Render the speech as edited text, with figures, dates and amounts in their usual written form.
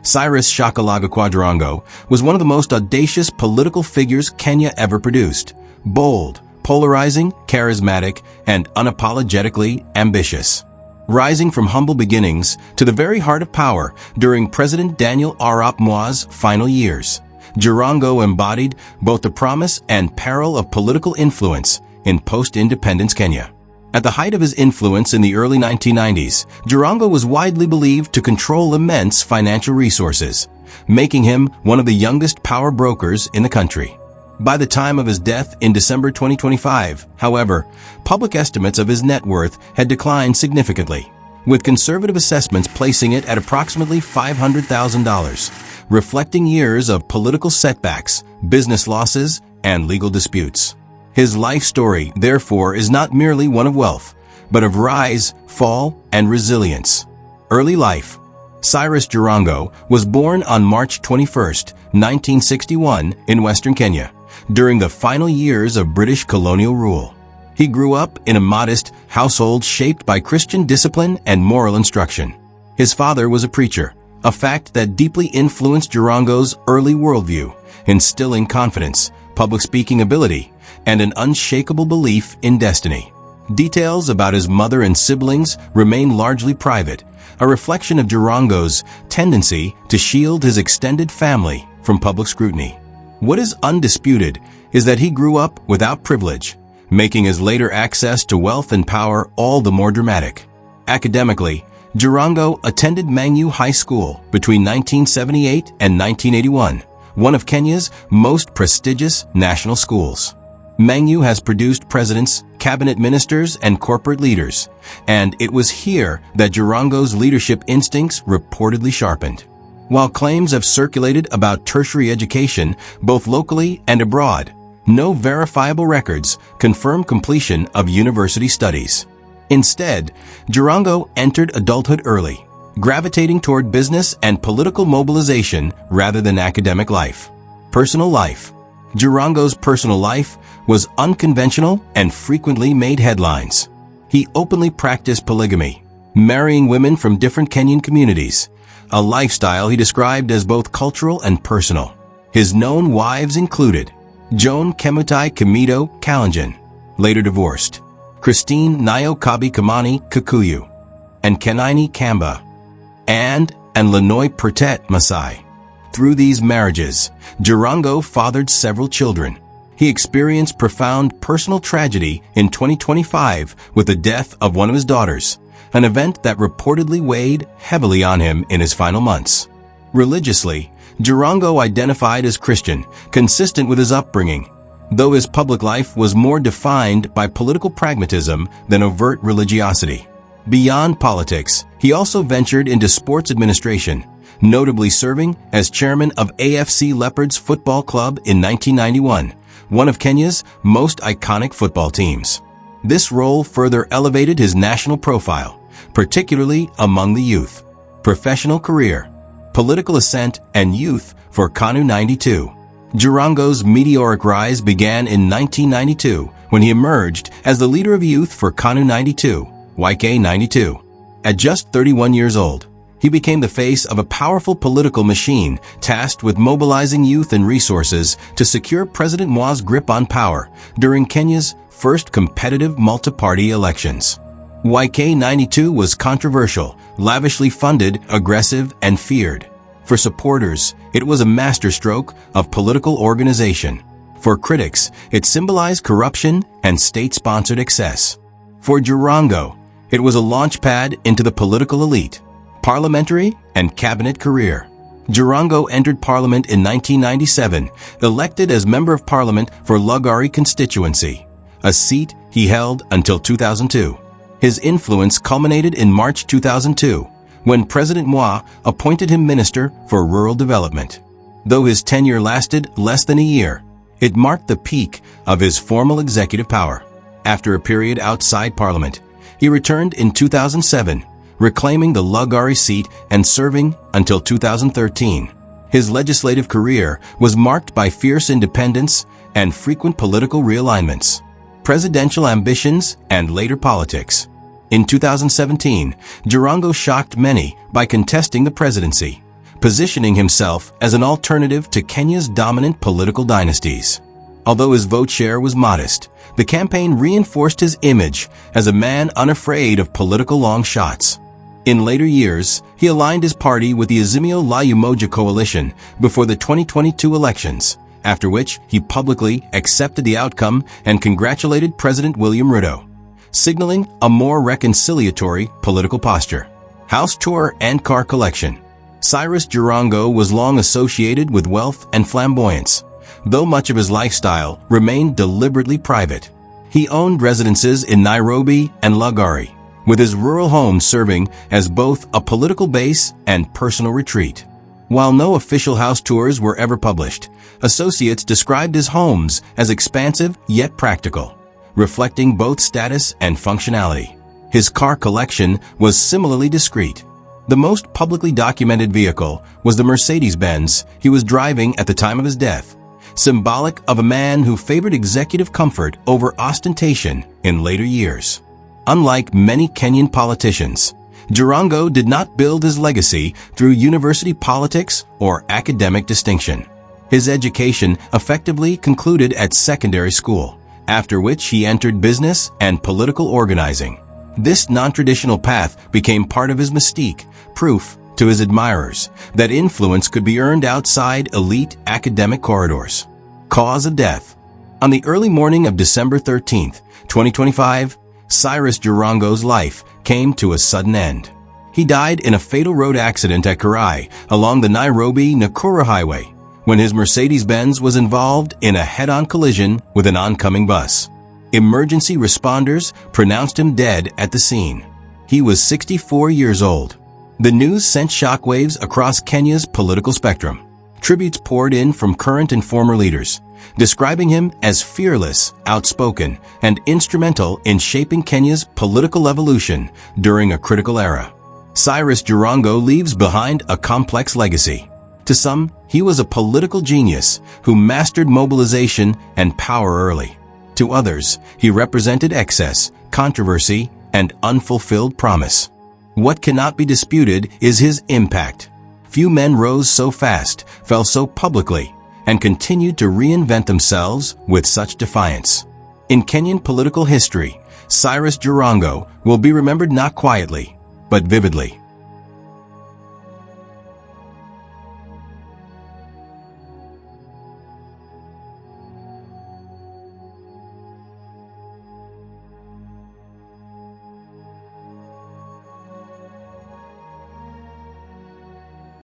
Cyrus Shakhalaga Khwa Jirongo was one of the most audacious political figures Kenya ever produced. Bold, polarizing, charismatic, and unapologetically ambitious. Rising from humble beginnings to the very heart of power during President Daniel Arap Moi's final years, Jirongo embodied both the promise and peril of political influence in post-independence Kenya. At the height of his influence in the early 1990s, Jirongo was widely believed to control immense financial resources, making him one of the youngest power brokers in the country. By the time of his death in December 2025, however, public estimates of his net worth had declined significantly, with conservative assessments placing it at approximately $500,000, reflecting years of political setbacks, business losses, and legal disputes. His life story, therefore, is not merely one of wealth, but of rise, fall, and resilience. Early life. Cyrus Jirongo was born on March 21, 1961, in Western Kenya, during the final years of British colonial rule. He grew up in a modest household shaped by Christian discipline and moral instruction. His father was a preacher, a fact that deeply influenced Jirongo's early worldview, instilling confidence, public speaking ability, and an unshakable belief in destiny. Details about his mother and siblings remain largely private, a reflection of Jirongo's tendency to shield his extended family from public scrutiny. What is undisputed is that he grew up without privilege, making his later access to wealth and power all the more dramatic. Academically, Jirongo attended Mangu High School between 1978 and 1981, one of Kenya's most prestigious national schools. Mangu has produced presidents, cabinet ministers, and corporate leaders, and it was here that Jirongo's leadership instincts reportedly sharpened. While claims have circulated about tertiary education both locally and abroad, no verifiable records confirm completion of university studies. Instead, Jirongo entered adulthood early, gravitating toward business and political mobilization rather than academic life. Personal life. Jirongo's personal life was unconventional and frequently made headlines. He openly practiced polygamy, marrying women from different Kenyan communities, a lifestyle he described as both cultural and personal. His known wives included Joan Kemutai Kamido Kalenjin, later divorced, Christine Nayo Kabi Kamani Kikuyu, and Kenaini Kamba, and Lenoy Pertet Masai. Through these marriages, Jirongo fathered several children. He experienced profound personal tragedy in 2025 with the death of one of his daughters, an event that reportedly weighed heavily on him in his final months. Religiously, Jirongo identified as Christian, consistent with his upbringing, though his public life was more defined by political pragmatism than overt religiosity. Beyond politics, he also ventured into sports administration, notably serving as chairman of AFC Leopards Football Club in 1991, one of Kenya's most iconic football teams. This role further elevated his national profile, particularly among the youth. Professional career, political ascent, and youth for KANU 92. Jirongo's meteoric rise began in 1992 when he emerged as the leader of youth for KANU 92, YK 92. At just 31 years old, he became the face of a powerful political machine tasked with mobilizing youth and resources to secure President Moi's grip on power during Kenya's first competitive multi-party elections. YK 92 was controversial, lavishly funded, aggressive, and feared. For supporters, it was a masterstroke of political organization. For critics, it symbolized corruption and state-sponsored excess. For Jirongo, it was a launchpad into the political elite, parliamentary and cabinet career. Jirongo entered parliament in 1997, elected as member of parliament for Lugari constituency, a seat he held until 2002. His influence culminated in March 2002, when President Moi appointed him Minister for Rural Development. Though his tenure lasted less than a year, it marked the peak of his formal executive power. After a period outside Parliament, he returned in 2007, reclaiming the Lugari seat and serving until 2013. His legislative career was marked by fierce independence and frequent political realignments, presidential ambitions, and later politics. In 2017, Jirongo shocked many by contesting the presidency, positioning himself as an alternative to Kenya's dominant political dynasties. Although his vote share was modest, the campaign reinforced his image as a man unafraid of political long shots. In later years, he aligned his party with the Azimio la Umoja coalition before the 2022 elections, after which he publicly accepted the outcome and congratulated President William Ruto, signaling a more reconciliatory political posture. House tour and car collection. Cyrus Jirongo was long associated with wealth and flamboyance, though much of his lifestyle remained deliberately private. He owned residences in Nairobi and Lagari, with his rural home serving as both a political base and personal retreat. While no official house tours were ever published, associates described his homes as expansive yet practical, reflecting both status and functionality. His car collection was similarly discreet. The most publicly documented vehicle was the Mercedes-Benz he was driving at the time of his death, symbolic of a man who favored executive comfort over ostentation in later years. Unlike many Kenyan politicians, Jirongo did not build his legacy through university politics or academic distinction. His education effectively concluded at secondary school, after which he entered business and political organizing. This non-traditional path became part of his mystique, proof to his admirers that influence could be earned outside elite academic corridors. Cause of death. On the early morning of December 13, 2025, Cyrus Jirongo's life came to a sudden end. He died in a fatal road accident at Karai along the Nairobi-Nakuru highway when his Mercedes-Benz was involved in a head-on collision with an oncoming bus. Emergency responders pronounced him dead at the scene. He was 64 years old. The news sent shockwaves across Kenya's political spectrum. Tributes poured in from current and former leaders, describing him as fearless, outspoken, and instrumental in shaping Kenya's political evolution during a critical era. Cyrus Jirongo leaves behind a complex legacy. To some, he was a political genius who mastered mobilization and power early. To others, he represented excess, controversy, and unfulfilled promise. What cannot be disputed is his impact. Few men rose so fast, fell so publicly, and continued to reinvent themselves with such defiance. In Kenyan political history, Cyrus Jirongo will be remembered not quietly, but vividly.